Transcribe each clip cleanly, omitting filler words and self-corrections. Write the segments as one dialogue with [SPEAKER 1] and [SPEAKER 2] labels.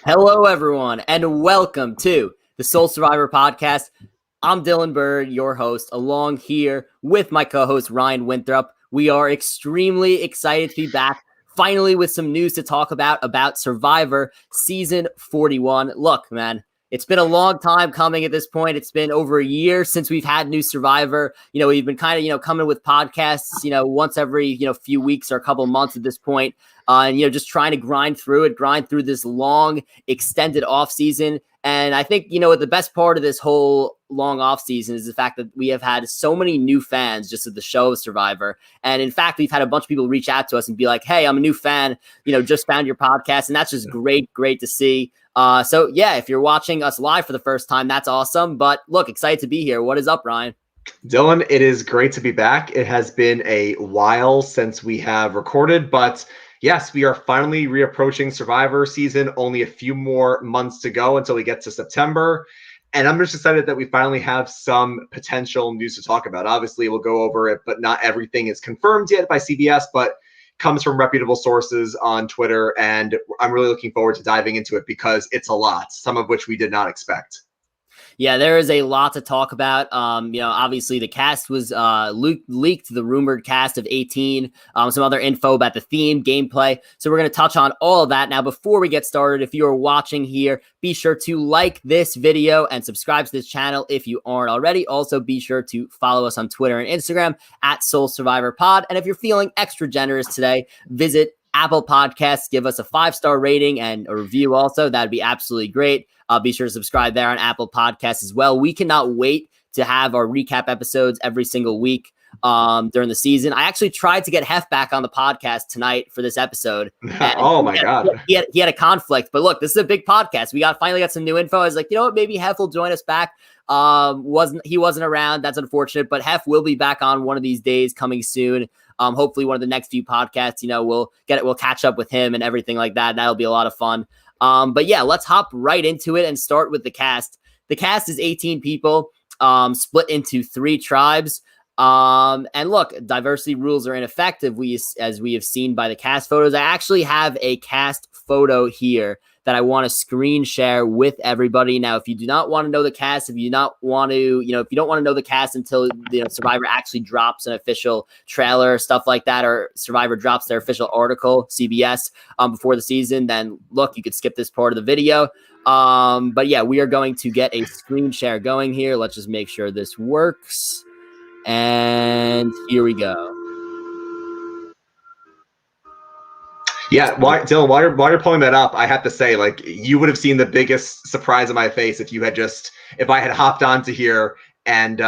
[SPEAKER 1] Hello, everyone, and welcome to the Soul Survivor podcast. I'm Dylan Bird, your host, along here with my co-host, Ryan Winthrop. We are extremely excited to be back, finally, with some news to talk about Survivor Season 41. Look, man, it's been a long time coming at this point. It's been over a year since we've had new Survivor. We've been kind of, coming with podcasts, once every, few weeks or a couple months at this point. And just trying to grind through this long, extended off season. And I think, the best part of this whole long off season is the fact that we have had so many new fans just of the show Survivor. And in fact, we've had a bunch of people reach out to us and be like, hey, I'm a new fan, just found your podcast. And that's just great to see. So yeah, if you're watching us live for the first time, that's awesome. But look, excited to be here. What is up, Ryan?
[SPEAKER 2] Dylan, it is great to be back. It has been a while since we have recorded, but yes, we are finally reapproaching Survivor season. Only a few more months to go until we get to September. And I'm just excited that we finally have some potential news to talk about. Obviously, we'll go over it, but not everything is confirmed yet by CBS, but comes from reputable sources on Twitter. And I'm really looking forward to diving into it because it's a lot, some of which we did not expect.
[SPEAKER 1] Yeah, there is a lot to talk about. Obviously the cast was leaked, the rumored cast of 18, some other info about the theme, gameplay. So we're going to touch on all of that. Now, before we get started, if you are watching here, be sure to like this video and subscribe to this channel if you aren't already. Also, be sure to follow us on Twitter and Instagram at Soul Survivor Pod. And if you're feeling extra generous today, visit Apple Podcasts, give us a 5-star rating and a review also. That'd be absolutely great. Be sure to subscribe there on Apple Podcasts as well. We cannot wait to have our recap episodes every single week during the season. I actually tried to get Hef back on the podcast tonight for this episone.
[SPEAKER 2] Oh my God.
[SPEAKER 1] He had a conflict, but look, this is a big podcast. We finally got some new info. I was like, you know what, maybe Hef will join us back. He wasn't around. That's unfortunate, but Hef will be back on one of these days coming soon. Hopefully one of the next few podcasts, we'll catch up with him and everything like that. That'll be a lot of fun. But yeah, let's hop right into it and start with the cast. The cast is 18 people, split into 3 tribes. And look, diversity rules are in effect as we have seen by the cast photos. I actually have a cast photo here that I want to screen share with everybody. Now, if you do not want to know the cast, if you don't want to know the cast until Survivor actually drops an official trailer, stuff like that, or Survivor drops their official article, CBS, before the season, then look, you could skip this part of the video. But yeah, we are going to get a screen share going here. Let's just make sure this works. And here we go.
[SPEAKER 2] Yeah, Dylan, while you're pulling that up, I have to say, like, you would have seen the biggest surprise on my face if I had hopped onto here and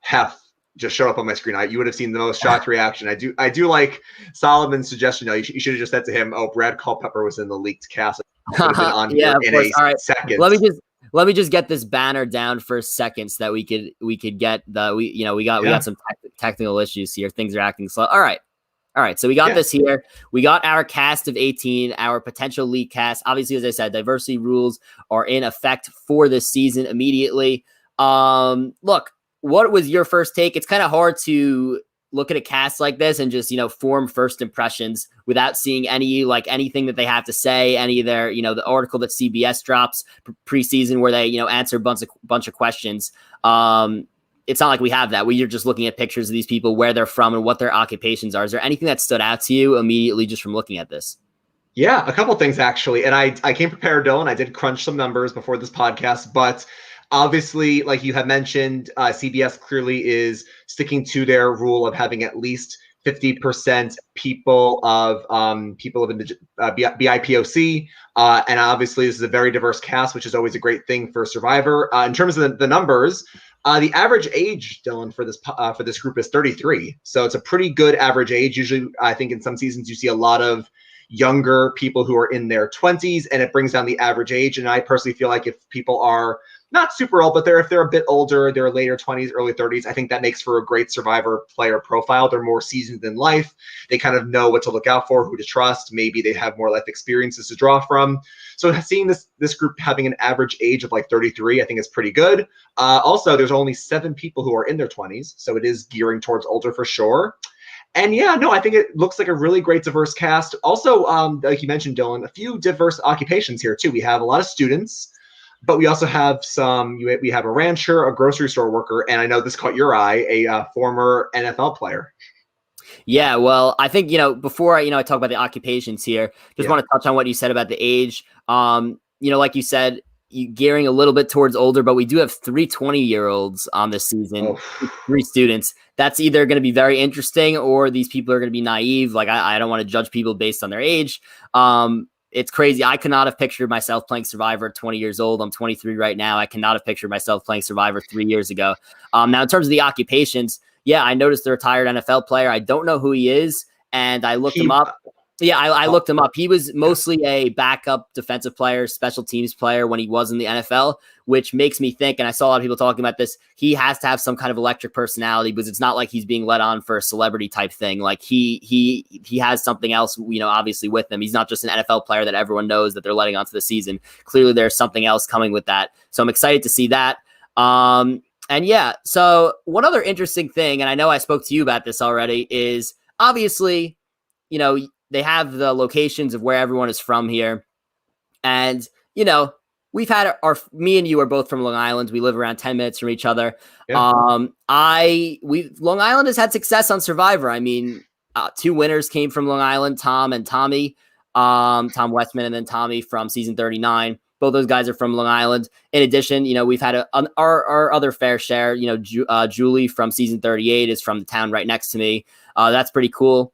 [SPEAKER 2] Hef just showed up on my screen. You would have seen the most shocked reaction. I do like Solomon's suggestion. You should have just said to him, "Oh, Brad Culpepper was in the leaked cast." Would have been on here in a second.
[SPEAKER 1] Let me just get this banner down for a second so that we could get we got some technical issues here. Things are acting slow. All right, so we got this here. We got our cast of 18, our potential leak cast. Obviously, as I said, diversity rules are in effect for this season immediately. Look, what was your first take? It's kind of hard to look at a cast like this and just, form first impressions without seeing anything that they have to say, any of their, the article that CBS drops preseason where they, answer a bunch of questions. It's not like we have that. You're just looking at pictures of these people, where they're from and what their occupations are. Is there anything that stood out to you immediately just from looking at this?
[SPEAKER 2] Yeah, a couple things actually. And I came prepared, Dylan. I did crunch some numbers before this podcast, but obviously, like you have mentioned, CBS clearly is sticking to their rule of having at least 50% people of BIPOC. And obviously, this is a very diverse cast, which is always a great thing for Survivor. In terms of the numbers, the average age, Dylan, for this group is 33. So it's a pretty good average age. Usually, I think in some seasons you see a lot of younger people who are in their 20s, and it brings down the average age. And I personally feel like if people are not super old, but if they're a bit older, they're later 20s, early 30s, I think that makes for a great Survivor player profile. They're more seasoned in life. They kind of know what to look out for, who to trust. Maybe they have more life experiences to draw from. So seeing this group having an average age of like 33, I think is pretty good. Also, there's only 7 people who are in their 20s, so it is gearing towards older for sure. And yeah, no, I think it looks like a really great diverse cast. Also, like you mentioned, Dylan, a few diverse occupations here too. We have a lot of students, but we also have we have a rancher, a grocery store worker, and I know this caught your eye, a former NFL player.
[SPEAKER 1] Yeah, well, I think, before I talk about the occupations here, just want to touch on what you said about the age. Like you said, gearing a little bit towards older, but we do have 3 20-year-olds on this season, 3 students. That's either going to be very interesting or these people are going to be naive. Like, I don't want to judge people based on their age. It's crazy. I could not have pictured myself playing Survivor at 20 years old. I'm 23 right now. I cannot have pictured myself playing Survivor 3 years ago. Now, in terms of the occupations, yeah, I noticed a retired NFL player. I don't know who he is, and I looked him up. Yeah, I looked him up. He was mostly a backup defensive player, special teams player when he was in the NFL, which makes me think, and I saw a lot of people talking about this, he has to have some kind of electric personality because it's not like he's being let on for a celebrity type thing. Like he has something else, obviously with him. He's not just an NFL player that everyone knows that they're letting onto the season. Clearly there's something else coming with that. So I'm excited to see that. And yeah, so one other interesting thing, and I know I spoke to you about this already, is obviously, they have the locations of where everyone is from here. And, we've had me and you are both from Long Island. We live around 10 minutes from each other.
[SPEAKER 2] Yeah.
[SPEAKER 1] Long Island has had success on Survivor. I mean, 2 winners came from Long Island, Tom and Tommy, Tom Westman, and then Tommy from season 39. Both those guys are from Long Island. In addition, we've had our other fair share. Julie from season 38 is from the town right next to me. That's pretty cool.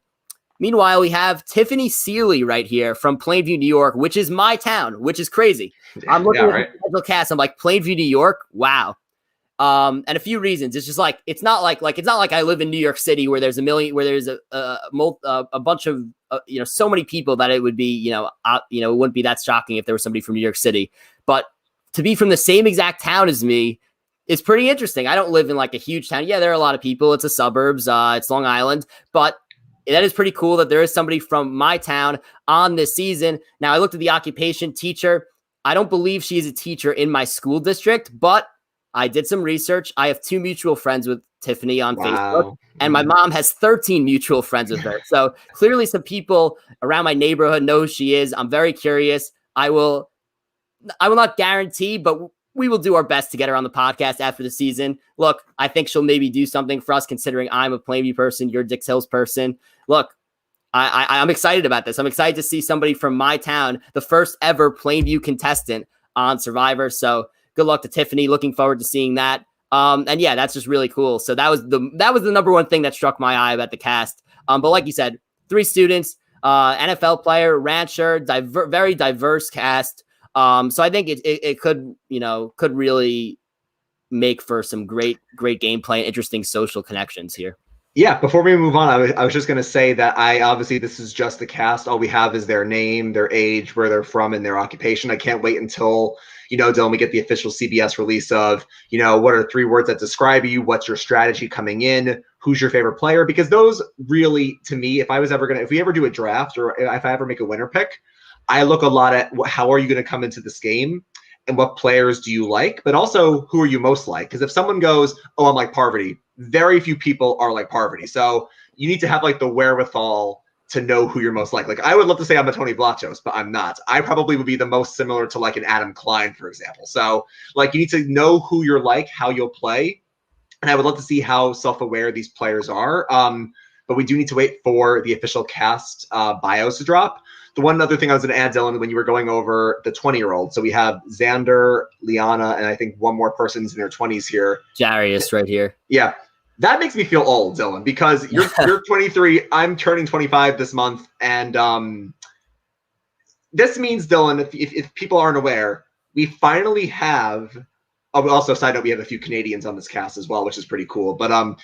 [SPEAKER 1] Meanwhile, we have Tiffany Seeley right here from Plainview, New York, which is my town, which is crazy. I'm looking at the schedule cast. I'm like, Plainview, New York. Wow. And a few reasons. It's just like it's not like I live in New York City where there's a bunch of so many people that it would be it wouldn't be that shocking if there was somebody from New York City. But to be from the same exact town as me is pretty interesting. I don't live in like a huge town. Yeah, there are a lot of people. It's a suburbs. It's Long Island, but that is pretty cool that there is somebody from my town on this season. Now, I looked at the occupation teacher. I don't believe she is a teacher in my school district, but I did some research. I have 2 mutual friends with Tiffany on Facebook, and my mom has 13 mutual friends with her. So clearly some people around my neighborhood know who she is. I'm very curious. I will not guarantee, but we will do our best to get her on the podcast after the season. Look, I think she'll maybe do something for us considering I'm a Plainview person, you're a Dix Hills person. Look, I'm excited about this. I'm excited to see somebody from my town, the first ever Plainview contestant on Survivor. So good luck to Tiffany. Looking forward to seeing that. And yeah, that's just really cool. So that was the number one thing that struck my eye about the cast. But like you said, 3 students, NFL player, rancher, very diverse cast. So I think it could really make for some great gameplay and interesting social connections here.
[SPEAKER 2] Yeah, before we move on, I was just going to say that obviously this is just the cast. All we have is their name, their age, where they're from, and their occupation. I can't wait until, Dylan, we get the official CBS release of, what are 3 words that describe you? What's your strategy coming in? Who's your favorite player? Because those really, to me, if we ever do a draft or if I ever make a winner pick, I look a lot at how are you going to come into this game and what players do you like, but also who are you most like? Because if someone goes, oh, I'm like Parvati, very few people are like Parvati. So you need to have like the wherewithal to know who you're most like. Like I would love to say I'm a Tony Blachos, but I'm not. I probably would be the most similar to like an Adam Klein, for example. So like you need to know who you're like, how you'll play. And I would love to see how self-aware these players are. But we do need to wait for the official cast bios to drop. The one other thing I was going to add, Dylan, when you were going over the 20-year-old. So we have Xander, Liana, and I think one more person's in their 20s here.
[SPEAKER 1] Jarius right here.
[SPEAKER 2] Yeah. That makes me feel old, Dylan, because you're 23. I'm turning 25 this month. And this means, Dylan, if people aren't aware, we finally have also, side note, we have a few Canadians on this cast as well, which is pretty cool. But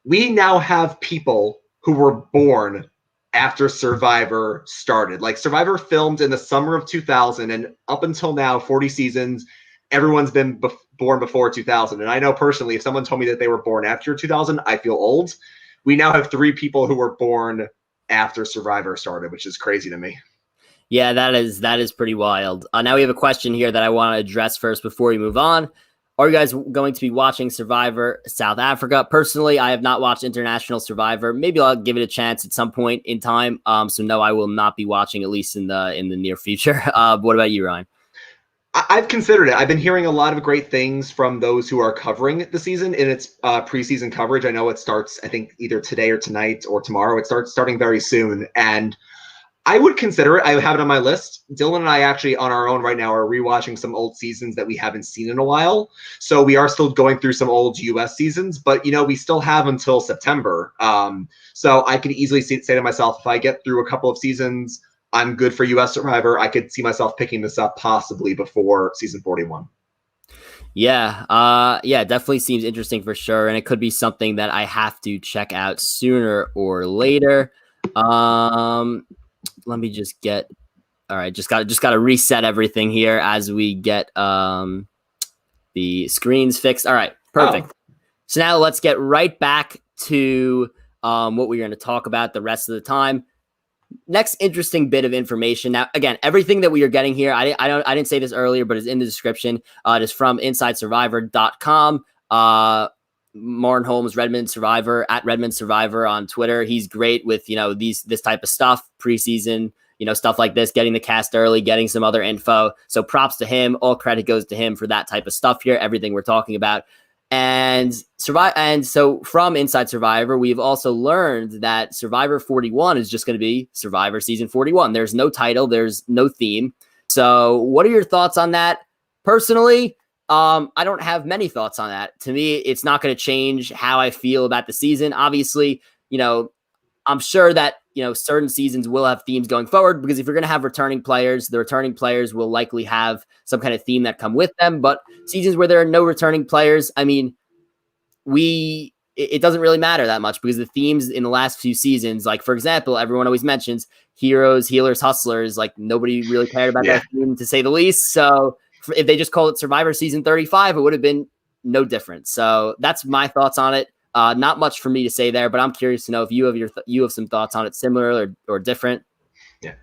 [SPEAKER 2] we now have people who were born after Survivor started. Like Survivor filmed in the summer of 2000, and up until now, 40 seasons, everyone's been born before 2000. And I know personally, if someone told me that they were born after 2000, I feel old. We now have 3 people who were born after Survivor started, which is crazy to me.
[SPEAKER 1] Yeah, that is pretty wild. Now we have a question here that I want to address first before we move on. Are you guys going to be watching Survivor South Africa? Personally, I have not watched International Survivor. Maybe I'll give it a chance at some point in time. So no, I will not be watching, at least in the near future. What about you, Ryan?
[SPEAKER 2] I've considered it. I've been hearing a lot of great things from those who are covering the season in its preseason coverage. I know it starts, I think, either today or tonight or tomorrow. It starts starting very soon, and I would consider it. I have it on my list. Dylan and I actually on our own right now are rewatching some old seasons that we haven't seen in a while. So we are still going through some old US seasons, but we still have until September. So I could easily say to myself, if I get through a couple of seasons, I'm good for US Survivor. I could see myself picking this up possibly before season 41.
[SPEAKER 1] Yeah, definitely seems interesting for sure, and it could be something that I have to check out sooner or later. Let me just get all right. Just got to reset everything here as we get the screens fixed. All right, perfect. Oh. So now let's get right back to what we're going to talk about the rest of the time. Next interesting bit of information. Now, again, everything that we are getting here, I didn't say this earlier, but it's in the description. It is from InsideSurvivor.com. Martin Holmes, Redmond Survivor, at Redmond Survivor on Twitter. He's great with, this type of stuff, preseason, stuff like this, getting the cast early, getting some other info. So props to him. All credit goes to him for that type of stuff here, everything we're talking about. And so from Inside Survivor, we've also learned that Survivor 41 is just going to be Survivor Season 41. There's no title. There's no theme. So what are your thoughts on that? Personally, I don't have many thoughts on that. To me, it's not going to change how I feel about the season. Obviously, I'm sure that, certain seasons will have themes going forward, because if you're going to have returning players, the returning players will likely have some kind of theme that come with them. But seasons where there are no returning players, I mean, it doesn't really matter that much, because the themes in the last few seasons, like, for example, everyone always mentions heroes, healers, hustlers, like nobody really cared about that theme, to say the least. So if they just called it Survivor Season 35, it would have been no different. So that's my thoughts on it. Not much for me to say there, but I'm curious to know if you have some thoughts on it, similar or different.
[SPEAKER 2] Yeah.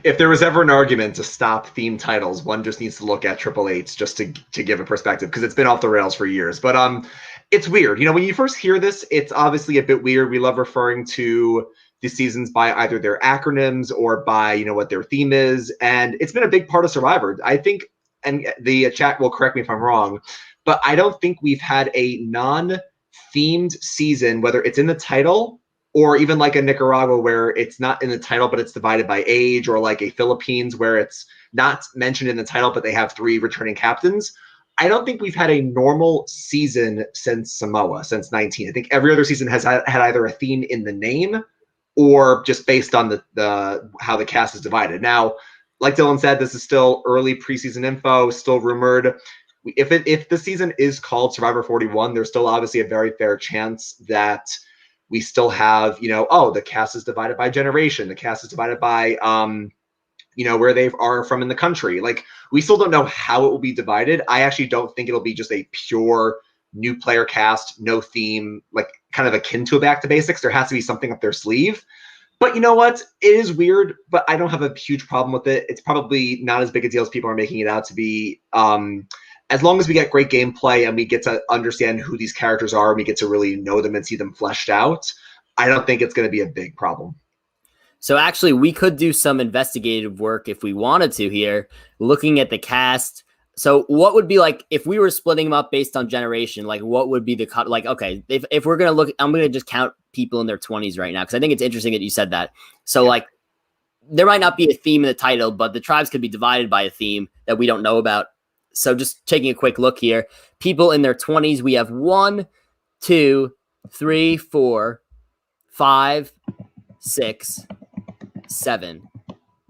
[SPEAKER 2] If there was ever an argument to stop theme titles, one just needs to look at Triple H just to give a perspective, because it's been off the rails for years. But it's weird. When you first hear this, it's obviously a bit weird. We love referring to the seasons by either their acronyms or by, what their theme is. And it's been a big part of Survivor. I think, and the chat will correct me if I'm wrong, but I don't think we've had a non-themed season, whether it's in the title or even like a Nicaragua where it's not in the title, but it's divided by age, or like a Philippines where it's not mentioned in the title, but they have 3 returning captains. I don't think we've had a normal season since Samoa, since 19. I think every other season has had either a theme in the name or just based on the how the cast is divided. Now, like Dylan said, this is still early preseason info, still rumored. If the season is called Survivor 41, there's still obviously a very fair chance that we still have, the cast is divided by generation. The cast is divided by, where they are from in the country. Like, we still don't know how it will be divided. I actually don't think it'll be just a pure new player cast, no theme, like kind of akin to a back to basics. There has to be something up their sleeve. But you know what? It is weird, but I don't have a huge problem with it. It's probably not as big a deal as people are making it out to be. As long as we get great gameplay and we get to understand who these characters are and we get to really know them and see them fleshed out, I don't think it's going to be a big problem.
[SPEAKER 1] So actually, we could do some investigative work if we wanted to here, looking at the cast. So what would be like if we were splitting them up based on generation? Like, what would be the cut? Like, okay, if we're going to look, I'm going to just count people in their 20s right now, because I think it's interesting that you said that. So like, there might not be a theme in the title, but the tribes could be divided by a theme that we don't know about. So just taking a quick look here, people in their 20s, we have 1, 2, 3, 4, 5, 6, 7.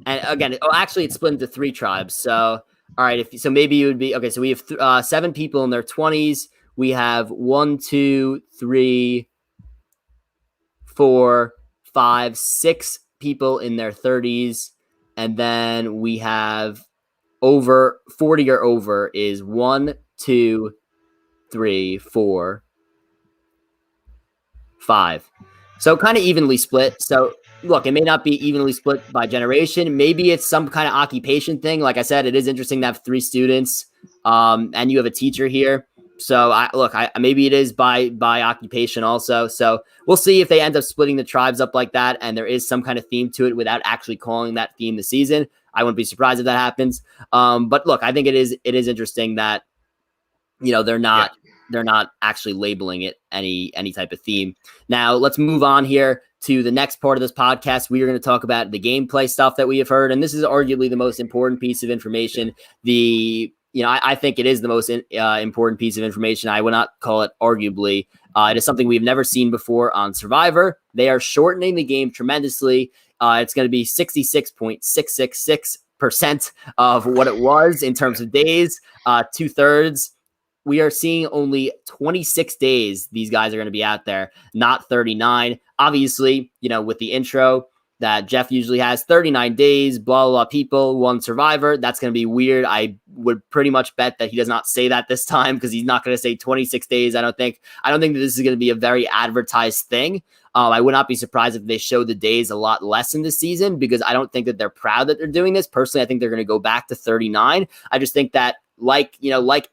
[SPEAKER 1] And again, actually it's split into 3 tribes. So, all right. So maybe it would be, okay. So we have 7 people in their 20s. We have 1, 2, 3, 4, 5, 6 people in their 30s. And then we have over 40 or over is 1, 2, 3, 4, 5. So kind of evenly split. So look, it may not be evenly split by generation. Maybe it's some kind of occupation thing. Like I said, it is interesting to have 3 students, and you have a teacher here. So I maybe it is by occupation also. So we'll see if they end up splitting the tribes up like that, and there is some kind of theme to it without actually calling that theme the season. I wouldn't be surprised if that happens. But look, I think it is interesting that they're not actually labeling it any type of theme. Now let's move on here to the next part of this podcast. We are going to talk about the gameplay stuff that we have heard, and this is arguably the most important piece of information. I think it is the most important piece of information. I would not call it arguably. It is something we've never seen before on Survivor. They are shortening the game tremendously. It's going to be 66.666% of what it was in terms of days, 2/3. We are seeing only 26 days these guys are going to be out there, not 39. Obviously, with the intro that Jeff usually has, 39 days, blah, blah, blah, people, one survivor. That's going to be weird. I would pretty much bet that he does not say that this time because he's not going to say 26 days. I don't think that this is going to be a very advertised thing. I would not be surprised if they show the days a lot less in this season because I don't think that they're proud that they're doing this. Personally, I think they're going to go back to 39. I just think that like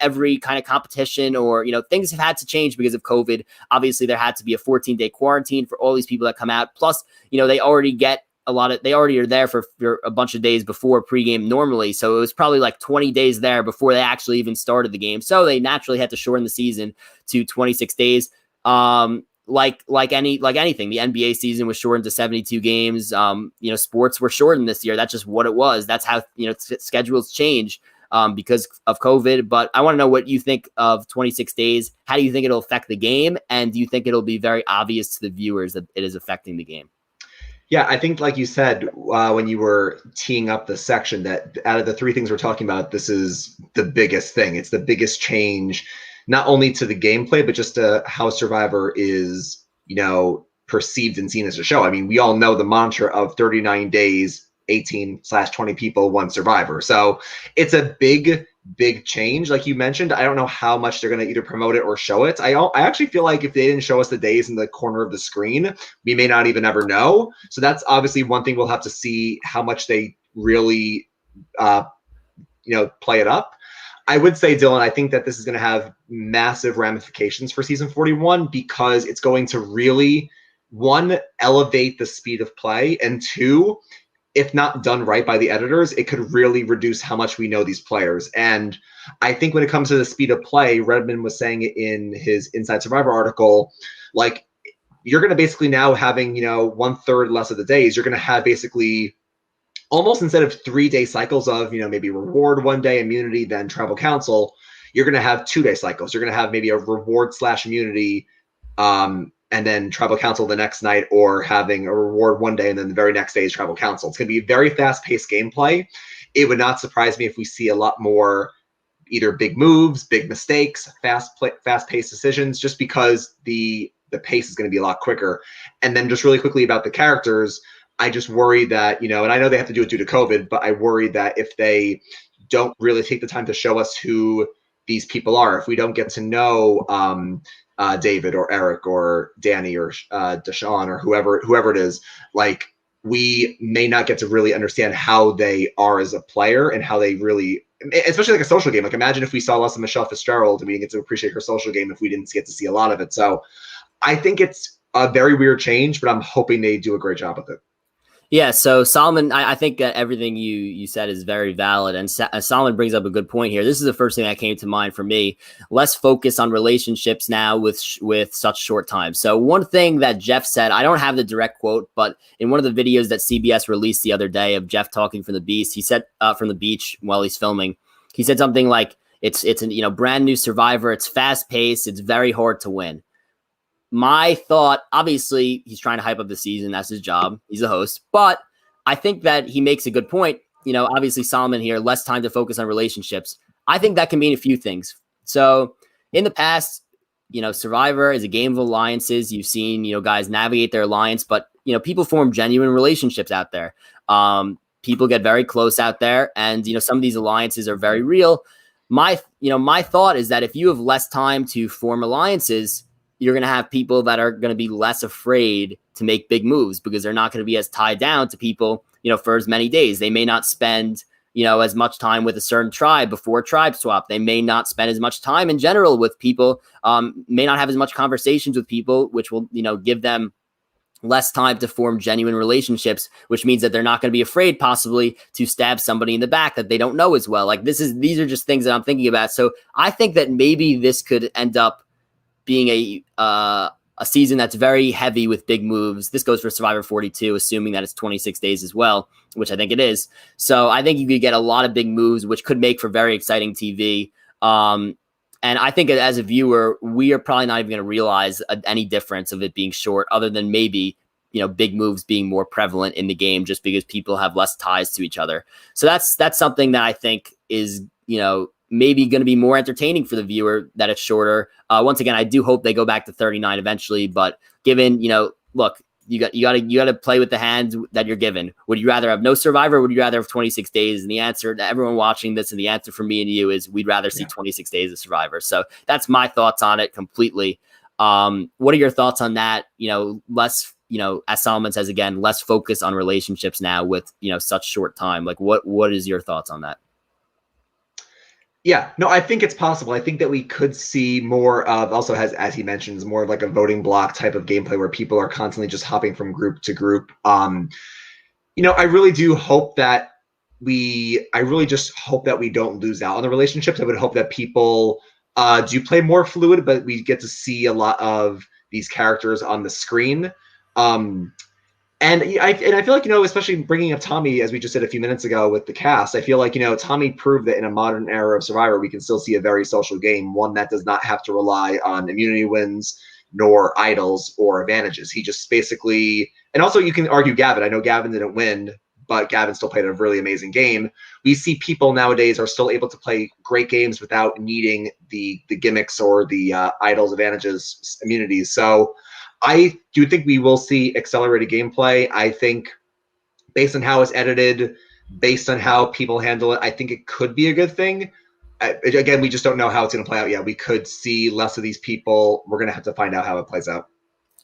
[SPEAKER 1] every kind of competition or, things have had to change because of COVID. Obviously, there had to be a 14-day quarantine for all these people that come out. Plus, they already get they already are there for a bunch of days before pregame normally. So it was probably like 20 days there before they actually even started the game. So they naturally had to shorten the season to 26 days. Like anything, the NBA season was shortened to 72 games. Sports were shortened this year. That's just what it was. That's how, schedules change because of COVID. But I want to know what you think of 26 days. How do you think it'll affect the game? And do you think it'll be very obvious to the viewers that it is affecting the game?
[SPEAKER 2] Yeah, I think like you said, when you were teeing up the section, that out of the three things we're talking about, this is the biggest thing. It's the biggest change, not only to the gameplay, but just to how Survivor is, perceived and seen as a show. I mean, we all know the mantra of 39 days, 18/20 people, one survivor. So it's a big change. Like you mentioned, I don't know how much they're going to either promote it or show it. I actually feel like if they didn't show us the days in the corner of the screen, we may not even ever know. So that's obviously one thing we'll have to see how much they really, play it up. I would say, Dylan, I think that this is going to have massive ramifications for season 41 because it's going to really, one, elevate the speed of play, and two, if not done right by the editors, it could really reduce how much we know these players. And I think when it comes to the speed of play, Redmond was saying it in his Inside Survivor article, like you're going to basically now having, 1/3 less of the days, you're going to have basically almost instead of 3-day cycles of, maybe reward one day, immunity, then tribal council, you're going to have 2-day cycles. You're going to have maybe a reward/immunity, and then tribal council the next night, or having a reward one day and then the very next day is tribal council. It's going to be very fast-paced gameplay. It would not surprise me if we see a lot more either big moves, big mistakes, fast-paced decisions, just because the pace is going to be a lot quicker. And then just really quickly about the characters, I just worry that, and I know they have to do it due to COVID, but I worry that if they don't really take the time to show us who these people are, if we don't get to know David or Eric or Danny or Deshaun or whoever it is, like we may not get to really understand how they are as a player and how they really, especially like a social game. Like imagine if we saw less of Michelle Fitzgerald and we didn't get to appreciate her social game if we didn't get to see a lot of it. So I think it's a very weird change, but I'm hoping they do a great job with it.
[SPEAKER 1] Yeah, so Solomon, I think that everything you said is very valid, and Solomon brings up a good point here. This is the first thing that came to mind for me. Less focus on relationships now with such short time. So one thing that Jeff said, I don't have the direct quote, but in one of the videos that CBS released the other day of Jeff talking from the beach, he said from the beach while he's filming, he said something like, "It's a brand new Survivor. It's fast paced. It's very hard to win." My thought, obviously, he's trying to hype up the season. That's his job. He's a host. But I think that he makes a good point. Obviously, Solomon here, less time to focus on relationships. I think that can mean a few things. So in the past, Survivor is a game of alliances. You've seen, guys navigate their alliance, but, people form genuine relationships out there. People get very close out there, and, some of these alliances are very real. My thought is that if you have less time to form alliances, you're going to have people that are going to be less afraid to make big moves because they're not going to be as tied down to people, for as many days. They may not spend as much time with a certain tribe before tribe swap. They may not spend as much time in general with people, may not have as much conversations with people, which will, give them less time to form genuine relationships, which means that they're not going to be afraid possibly to stab somebody in the back that they don't know as well. Like these are just things that I'm thinking about. So I think that maybe this could end up being a season that's very heavy with big moves. This goes for Survivor 42, assuming that it's 26 days as well, which I think it is. So I think you could get a lot of big moves, which could make for very exciting TV. And I think as a viewer, we are probably not even going to realize any difference of it being short, other than maybe, big moves being more prevalent in the game just because people have less ties to each other. So that's something that I think is, maybe going to be more entertaining for the viewer, that it's shorter. Once again, I do hope they go back to 39 eventually, but given, look, you got to play with the hands that you're given. Would you rather have no Survivor, or would you rather have 26 days? And the answer to everyone watching this, and the answer for me and you, is we'd rather see 26 days of Survivor. So that's my thoughts on it completely. What are your thoughts on that? Less, as Solomon says, again, less focus on relationships now with, such short time. Like what is your thoughts on that?
[SPEAKER 2] Yeah, no, I think it's possible. I think that we could see more of, also has, as he mentions, more of like a voting block type of gameplay where people are constantly just hopping from group to group. I really do hope that I really just hope that we don't lose out on the relationships. I would hope that people do play more fluid, but we get to see a lot of these characters on the screen. And I feel like, especially bringing up Tommy, as we just said a few minutes ago with the cast, I feel like, Tommy proved that in a modern era of Survivor, we can still see a very social game, one that does not have to rely on immunity wins, nor idols or advantages. He just basically, and also you can argue Gavin. I know Gavin didn't win, but Gavin still played a really amazing game. We see people nowadays are still able to play great games without needing the gimmicks or the idols, advantages, immunities. So I do think we will see accelerated gameplay. I think based on how it's edited, based on how people handle it, I think it could be a good thing. Again, we just don't know how it's going to play out yet. We could see less of these people. We're going to have to find out how it plays out.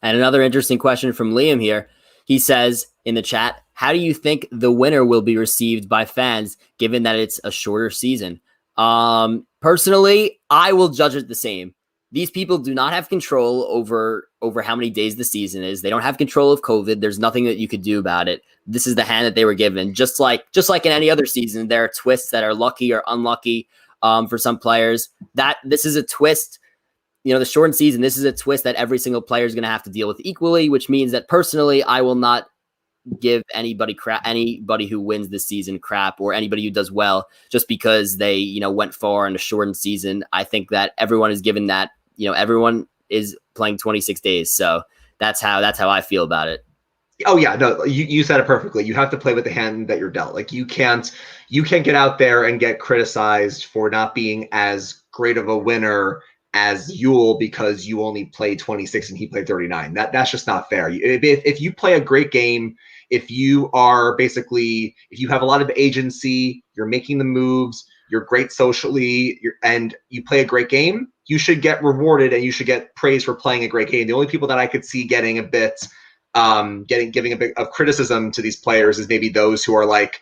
[SPEAKER 1] And another interesting question from Liam here. He says in the chat, how do you think the winner will be received by fans, given that it's a shorter season? Personally, I will judge it the same. These people do not have control over how many days the season is. They don't have control of COVID. There's nothing that you could do about it. This is the hand that they were given. Just like in any other season, there are twists that are lucky or unlucky for some players. That this is a twist. The shortened season, this is a twist that every single player is going to have to deal with equally, which means that personally, I will not give anybody who wins this season crap, or anybody who does well just because they, went far in a shortened season. I think that everyone is given that, everyone is playing 26 days. So that's how I feel about it.
[SPEAKER 2] Oh yeah, no, you said it perfectly. You have to play with the hand that you're dealt. Like you can't get out there and get criticized for not being as great of a winner as Yule because you only played 26 and he played 39. That's just not fair. If you play a great game, if you have a lot of agency, you're making the moves, you're great socially, and you play a great game, you should get rewarded and you should get praise for playing a great game. The only people that I could see getting a bit, giving a bit of criticism to these players is maybe those who are like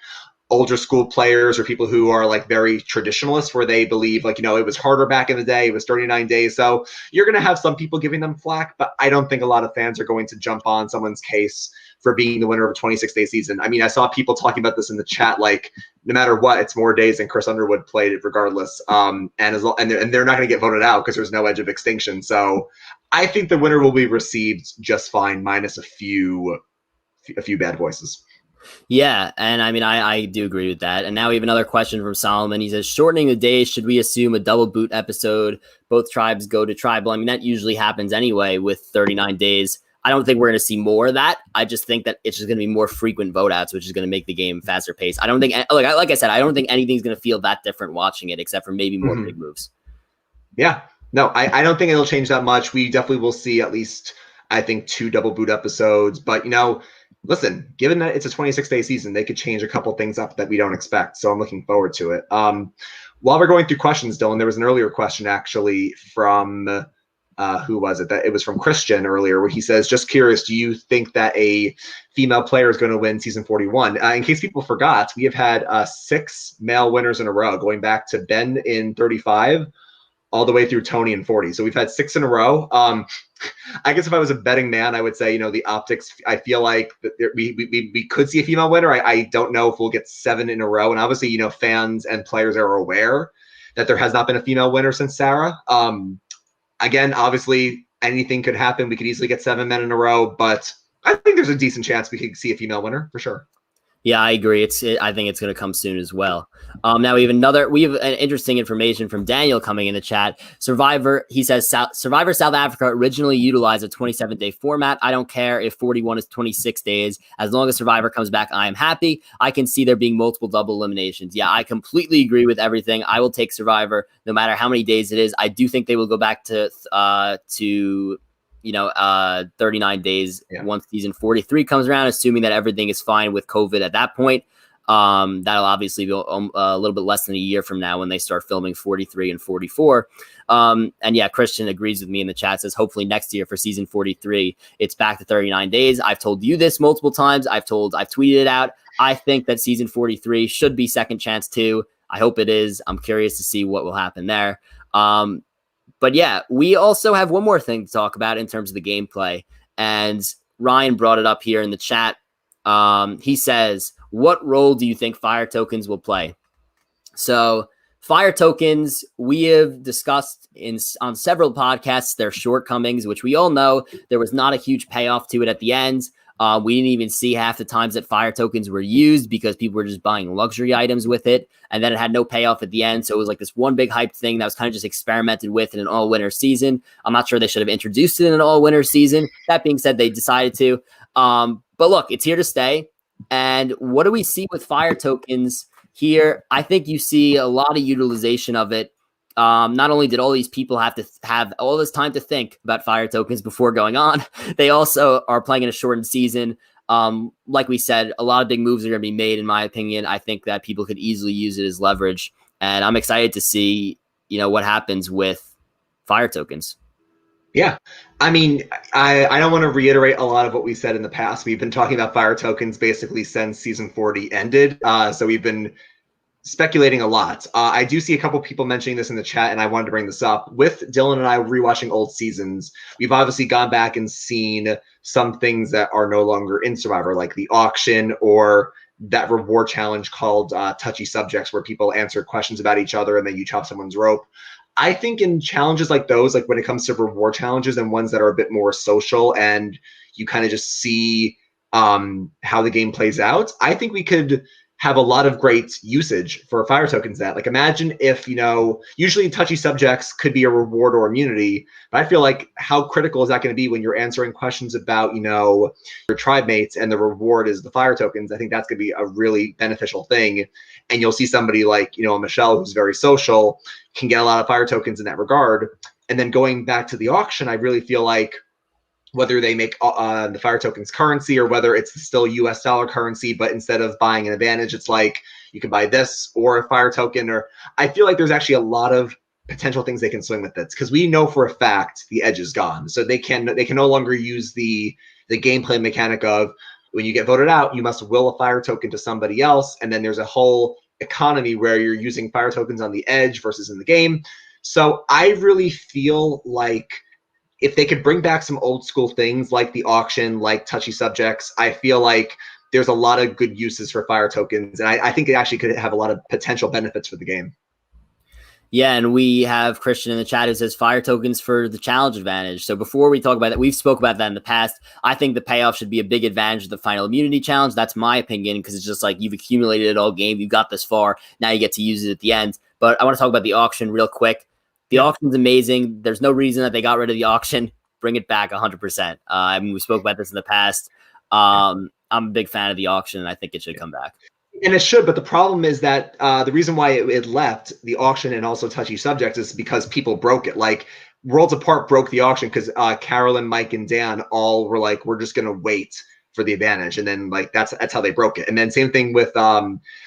[SPEAKER 2] older school players or people who are like very traditionalist, where they believe like, it was harder back in the day, it was 39 days. So you're going to have some people giving them flack, but I don't think a lot of fans are going to jump on someone's case for being the winner of a 26-day season. I mean, I saw people talking about this in the chat, like no matter what, it's more days than Chris Underwood played it regardless. And they're not going to get voted out because there's no edge of extinction. So I think the winner will be received just fine, minus a few bad voices.
[SPEAKER 1] Yeah, and I mean, I do agree with that. And now we have another question from Solomon. He says, shortening the days, should we assume a double boot episode? Both tribes go to tribal. I mean, that usually happens anyway with 39 days. I don't think we're going to see more of that. I just think that it's just going to be more frequent vote outs, which is going to make the game faster paced. I don't think, like I said, I don't think anything's going to feel that different watching it, except for maybe more big moves.
[SPEAKER 2] Yeah, no, I don't think it'll change that much. We definitely will see at least, I think, 2 double boot episodes. But, listen, given that it's a 26-day season, they could change a couple things up that we don't expect. So I'm looking forward to it. While we're going through questions, Dylan, there was an earlier question actually from who was it? That it was from Christian earlier, where he says, "Just curious, do you think that a female player is going to win season 41?" In case people forgot, we have had 6 male winners in a row, going back to Ben in 35, all the way through Tony in 40. So we've had 6 in a row. I guess if I was a betting man, I would say, the optics, I feel like that we could see a female winner. I don't know if we'll get 7 in a row. And obviously, fans and players are aware that there has not been a female winner since Sarah. Again, obviously, anything could happen. We could easily get 7 men in a row, but I think there's a decent chance we could see a female winner for sure.
[SPEAKER 1] Yeah, I agree. I think it's going to come soon as well. Now we have an interesting information from Daniel coming in the chat. Survivor, he says, Survivor South Africa originally utilized a 27-day format. I don't care if 41 is 26 days. As long as Survivor comes back, I am happy. I can see there being multiple double eliminations. Yeah, I completely agree with everything. I will take Survivor no matter how many days it is. I do think they will go back to 39 days once season 43 comes around, assuming that everything is fine with COVID at that point. That'll obviously be a little bit less than a year from now when they start filming 43 and 44. And yeah, Christian agrees with me in the chat, says hopefully next year for season 43, it's back to 39 days. I've told you this multiple times. I've tweeted it out. I think that season 43 should be second chance too. I hope it is. I'm curious to see what will happen there. But yeah, we also have one more thing to talk about in terms of the gameplay. And Ryan brought it up here in the chat. He says, what role do you think fire tokens will play? So fire tokens, we have discussed on several podcasts their shortcomings, which we all know there was not a huge payoff to it at the end. We didn't even see half the times that fire tokens were used because people were just buying luxury items with it. And then it had no payoff at the end. So it was like this one big hype thing that was kind of just experimented with in an all-winter season. I'm not sure they should have introduced it in an all-winter season. That being said, they decided to. But look, it's here to stay. And what do we see with fire tokens here? I think you see a lot of utilization of it. Not only did all these people have to have all this time to think about fire tokens before going on, they also are playing in a shortened season. Like we said, a lot of big moves are going to be made, in my opinion. I think that people could easily use it as leverage. And I'm excited to see, what happens with fire tokens.
[SPEAKER 2] Yeah. I mean, I don't want to reiterate a lot of what we said in the past. We've been talking about fire tokens basically since season 40 ended. So we've been speculating a lot. I do see a couple people mentioning this in the chat, and I wanted to bring this up. With Dylan and I rewatching old seasons, we've obviously gone back and seen some things that are no longer in Survivor, like the auction or that reward challenge called touchy subjects, where people answer questions about each other and then you chop someone's rope. I think in challenges like those, like when it comes to reward challenges and ones that are a bit more social and you kind of just see how the game plays out, I think we could have a lot of great usage for fire tokens. That, like, imagine if, usually touchy subjects could be a reward or immunity, but I feel like how critical is that going to be when you're answering questions about, your tribe mates and the reward is the fire tokens? I think that's going to be a really beneficial thing. And you'll see somebody like, Michelle, who's very social, can get a lot of fire tokens in that regard. And then going back to the auction, I really feel like whether they make the fire tokens currency or whether it's still US dollar currency, but instead of buying an advantage, it's like you can buy this or a fire token. Or I feel like there's actually a lot of potential things they can swing with this, because we know for a fact the edge is gone. So they can no longer use the gameplay mechanic of when you get voted out, you must will a fire token to somebody else. And then there's a whole economy where you're using fire tokens on the edge versus in the game. So I really feel like if they could bring back some old school things like the auction, like touchy subjects, I feel like there's a lot of good uses for fire tokens. And I think it actually could have a lot of potential benefits for the game.
[SPEAKER 1] Yeah, and we have Christian in the chat who says fire tokens for the challenge advantage. So before we talk about that, we've spoke about that in the past. I think the payoff should be a big advantage of the final immunity challenge. That's my opinion, because it's just like you've accumulated it all game. You got this far. Now you get to use it at the end. But I want to talk about the auction real quick. The auction's amazing. There's no reason that they got rid of the auction. Bring it back 100%. I mean, we spoke about this in the past. I'm a big fan of the auction, and I think it should come back.
[SPEAKER 2] And it should, but the problem is that the reason why it left the auction and also touchy subjects is because people broke it. Like Worlds Apart broke the auction because Carolyn, Mike, and Dan all were like, we're just going to wait for the advantage. And then like that's how they broke it. And then same thing with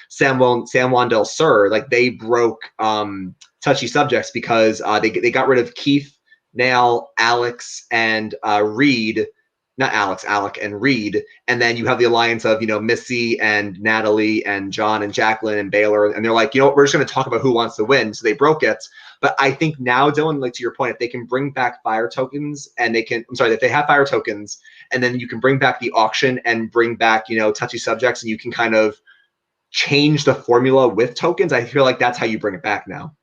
[SPEAKER 2] San Juan del Sur. Like they broke touchy subjects because they got rid of Keith, Nail, Alex, and Reed. Not Alex, Alec and Reed. And then you have the alliance of, Missy and Natalie and John and Jacqueline and Baylor. And they're like, you know what, we're just going to talk about who wants to win. So they broke it. But I think now, Dylan, like to your point, if they can bring back fire tokens if they have fire tokens, and then you can bring back the auction and bring back, touchy subjects, and you can kind of change the formula with tokens. I feel like that's how you bring it back now.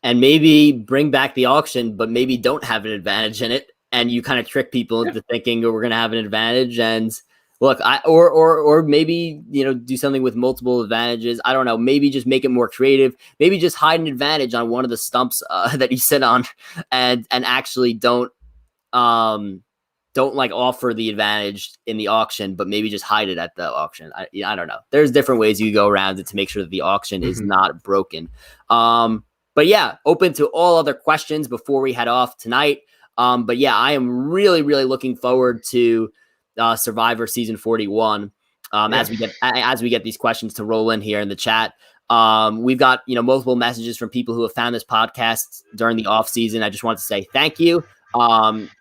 [SPEAKER 1] And maybe bring back the auction, but maybe don't have an advantage in it. And you kind of trick people into thinking we're going to have an advantage. And look, or maybe, do something with multiple advantages. I don't know. Maybe just make it more creative. Maybe just hide an advantage on one of the stumps that you sit on, and actually don't like offer the advantage in the auction, but maybe just hide it at the auction. I don't know. There's different ways you go around it to make sure that the auction is not broken. But yeah, open to all other questions before we head off tonight. But yeah, I am really, really looking forward to Survivor Season 41 as we get these questions to roll in here in the chat. We've got multiple messages from people who have found this podcast during the off season. I just want to say thank you.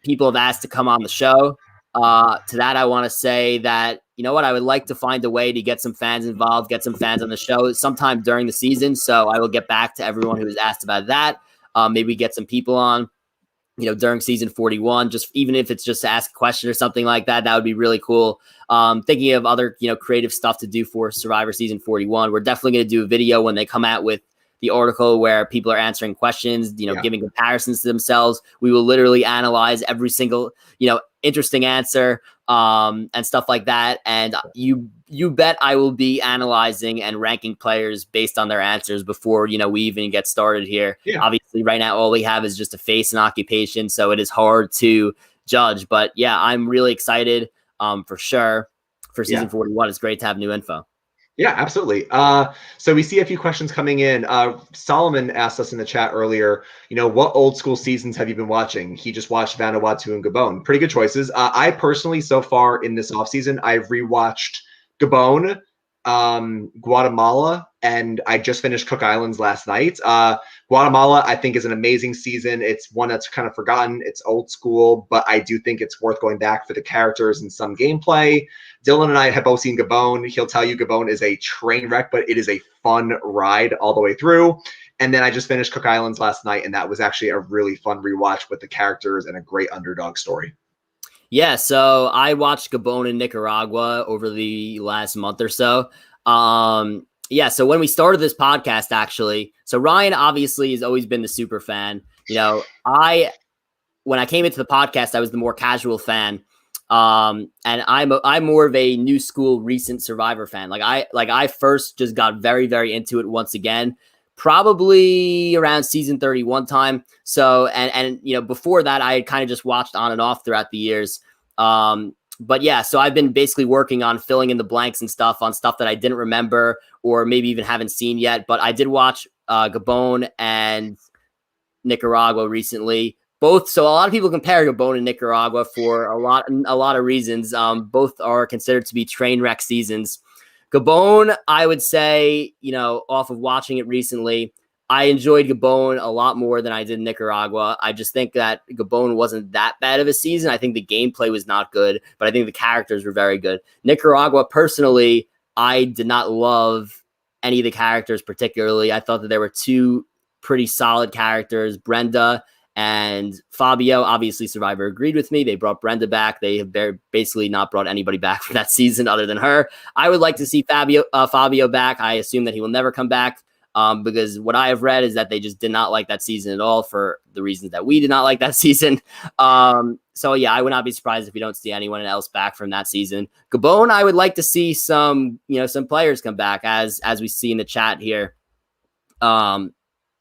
[SPEAKER 1] People have asked to come on the show. To that, I want to say that I would like to find a way to get some fans involved, get some fans on the show sometime during the season. So I will get back to everyone who has asked about that. Maybe get some people on during season 41, just even if it's just to ask a question or something like that, that would be really cool. Thinking of other, creative stuff to do for Survivor season 41. We're definitely going to do a video when they come out with the article where people are answering questions, giving comparisons to themselves. We will literally analyze every single, interesting answer, and stuff like that. And you bet I will be analyzing and ranking players based on their answers before, we even get started here. Yeah. Obviously right now, all we have is just a face and occupation. So it is hard to judge, but yeah, I'm really excited, for sure, for season 41. It's great to have new info.
[SPEAKER 2] Yeah, absolutely. So we see a few questions coming in. Solomon asked us in the chat earlier, what old school seasons have you been watching? He just watched Vanuatu and Gabon. Pretty good choices. I personally, so far in this offseason, I've rewatched Gabon, Guatemala, and I just finished Cook Islands last night. Guatemala, I think, is an amazing season. It's one that's kind of forgotten. It's old school, but I do think it's worth going back for the characters and some gameplay. Dylan and I have both seen Gabon. He'll tell you Gabon is a train wreck, but it is a fun ride all the way through. And then I just finished Cook Islands last night, and that was actually a really fun rewatch with the characters and a great underdog story.
[SPEAKER 1] Yeah, so I watched Gabon in Nicaragua over the last month or so. Yeah, so when we started this podcast, actually, so Ryan obviously has always been the super fan. When I came into the podcast, I was the more casual fan. And I'm more of a new school recent Survivor fan. I first just got very, very into it once again, probably around season 31 time. So, and before that, I had kind of just watched on and off throughout the years. But yeah, so I've been basically working on filling in the blanks and stuff on stuff that I didn't remember or maybe even haven't seen yet. But I did watch Gabon and Nicaragua recently. Both, so a lot of people compare Gabon and Nicaragua for a lot of reasons. Both are considered to be train wreck seasons. Gabon, I would say, off of watching it recently, I enjoyed Gabon a lot more than I did Nicaragua. I just think that Gabon wasn't that bad of a season. I think the gameplay was not good, but I think the characters were very good. Nicaragua, personally, I did not love any of the characters particularly. I thought that there were two pretty solid characters, Brenda and Fabio. Obviously, Survivor agreed with me. They brought Brenda back. They have basically not brought anybody back from that season other than her. I would like to see Fabio back. I assume that he will never come back because what I have read is that they just did not like that season at all for the reasons that we did not like that season. So yeah, I would not be surprised if we don't see anyone else back from that season. Gabon, I would like to see some players come back as we see in the chat here.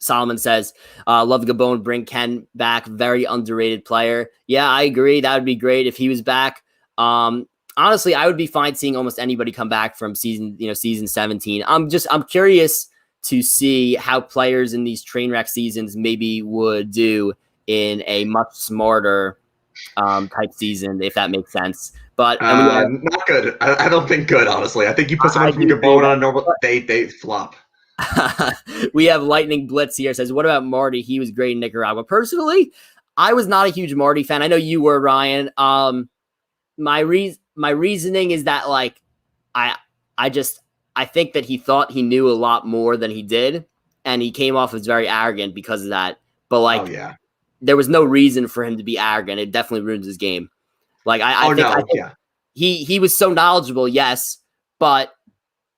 [SPEAKER 1] Solomon says, love Gabon, bring Ken back. Very underrated player. Yeah, I agree. That would be great if he was back. Honestly, I would be fine seeing almost anybody come back from season 17. I'm curious to see how players in these train wreck seasons maybe would do in a much smarter type season, if that makes sense. But
[SPEAKER 2] not good. I don't think good, honestly. I think you put someone from Gabon on a normal, they flop.
[SPEAKER 1] We have Lightning Blitz here says, what about Marty? He was great in Nicaragua. Personally, I was not a huge Marty fan. I know you were, Ryan. My reasoning is that like I think that he thought he knew a lot more than he did, and he came off as very arrogant because of that. But like, there was no reason for him to be arrogant. It definitely ruins his game. Like I think he was so knowledgeable, yes, but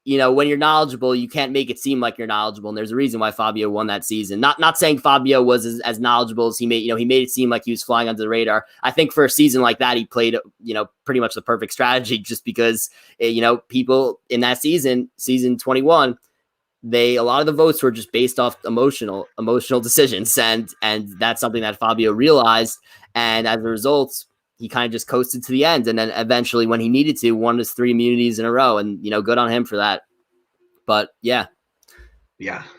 [SPEAKER 1] you know, when you're knowledgeable, you can't make it seem like you're knowledgeable. And there's a reason why Fabio won that season. Not saying Fabio was as knowledgeable as he made. You know, he made it seem like he was flying under the radar. I think for a season like that, he played, you know, pretty much the perfect strategy, just because, you know, people in that season 21, a lot of the votes were just based off emotional decisions, and that's something that Fabio realized, and as a result, he kind of just coasted to the end, and then eventually, when he needed to, won his 3 immunities in a row, and you know, good on him for that. But yeah.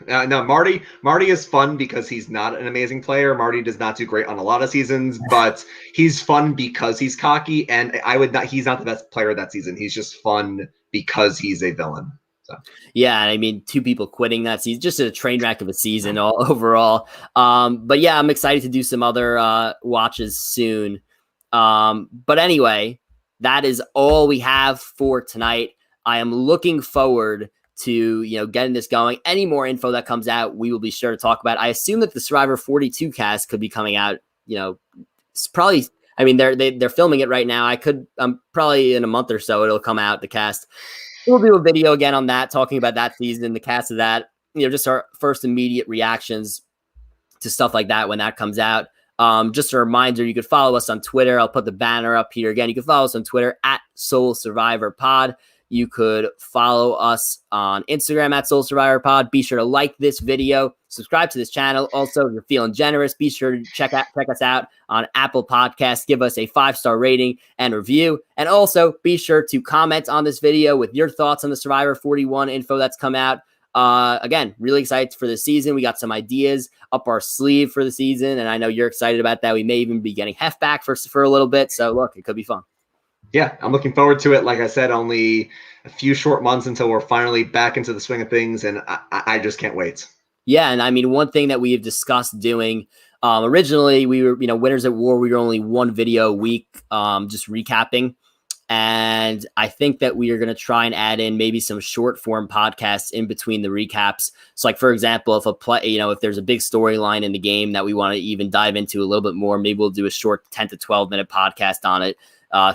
[SPEAKER 2] No, Marty is fun because he's not an amazing player. Marty does not do great on a lot of seasons, but he's fun because he's cocky, and he's not the best player that season. He's just fun because he's a villain. So.
[SPEAKER 1] Yeah, I mean, 2 people quitting that season, just a train wreck of a season all overall. But yeah, I'm excited to do some other watches soon. But anyway, that is all we have for tonight. I am looking forward to, you know, getting this going. Any more info that comes out, we will be sure to talk about. I assume that the Survivor 42 cast could be coming out, you know, it's probably, I mean, they're filming it right now. Probably in a month or so, it'll come out, the cast. We'll do a video again on that, talking about that season, the cast of that, you know, just our first immediate reactions to stuff like that when that comes out. Just a reminder, you could follow us on Twitter. I'll put the banner up here again. You can follow us on Twitter at Soul Survivor Pod. You could follow us on Instagram at Soul Survivor Pod. Be sure to like this video, subscribe to this channel. Also, if you're feeling generous, be sure to check us out on Apple Podcasts. Give us a 5-star rating and review. And also be sure to comment on this video with your thoughts on the Survivor 41 info that's come out. Again, really excited for the season. We got some ideas up our sleeve for the season, and I know you're excited about that. We may even be getting Hef back for a little bit. So look, it could be fun.
[SPEAKER 2] Yeah, I'm looking forward to it. Like I said, only a few short months until we're finally back into the swing of things, and I just can't wait.
[SPEAKER 1] Yeah, and I mean, one thing that we have discussed doing, originally we were, you know, Winners at War, we were only 1 video a week, just recapping. And I think that we are going to try and add in maybe some short form podcasts in between the recaps. So like, for example, if there's a big storyline in the game that we want to even dive into a little bit more, maybe we'll do a short 10 to 12 minute podcast on it,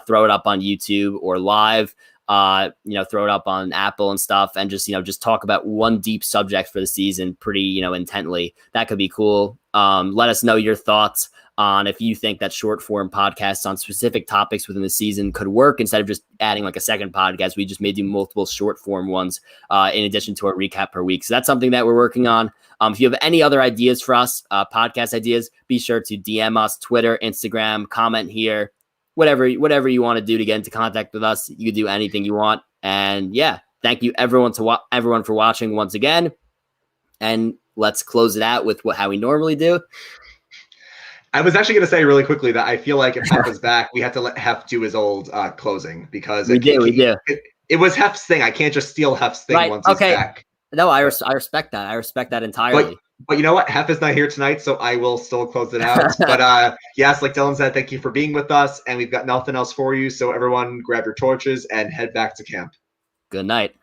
[SPEAKER 1] throw it up on YouTube or live, throw it up on Apple and stuff, and just talk about one deep subject for the season pretty, intently. That could be cool. Let us know your thoughts on if you think that short form podcasts on specific topics within the season could work instead of just adding like a second podcast. We just may do multiple short form ones in addition to our recap per week. So that's something that we're working on. If you have any other ideas for us, podcast ideas, be sure to DM us, Twitter, Instagram, comment here, whatever you want to do to get into contact with us. You can do anything you want. And yeah, thank you everyone for watching once again. And let's close it out with how we normally do.
[SPEAKER 2] I was actually going to say really quickly that I feel like if Hef is back, we have to let Hef do his old closing because
[SPEAKER 1] we do.
[SPEAKER 2] It was Hef's thing. I can't just steal Hef's thing once he's back.
[SPEAKER 1] No, I respect that. I respect that entirely.
[SPEAKER 2] But you know what? Hef is not here tonight, so I will still close it out. But yes, like Dylan said, thank you for being with us, and we've got nothing else for you. So everyone, grab your torches and head back to camp.
[SPEAKER 1] Good night.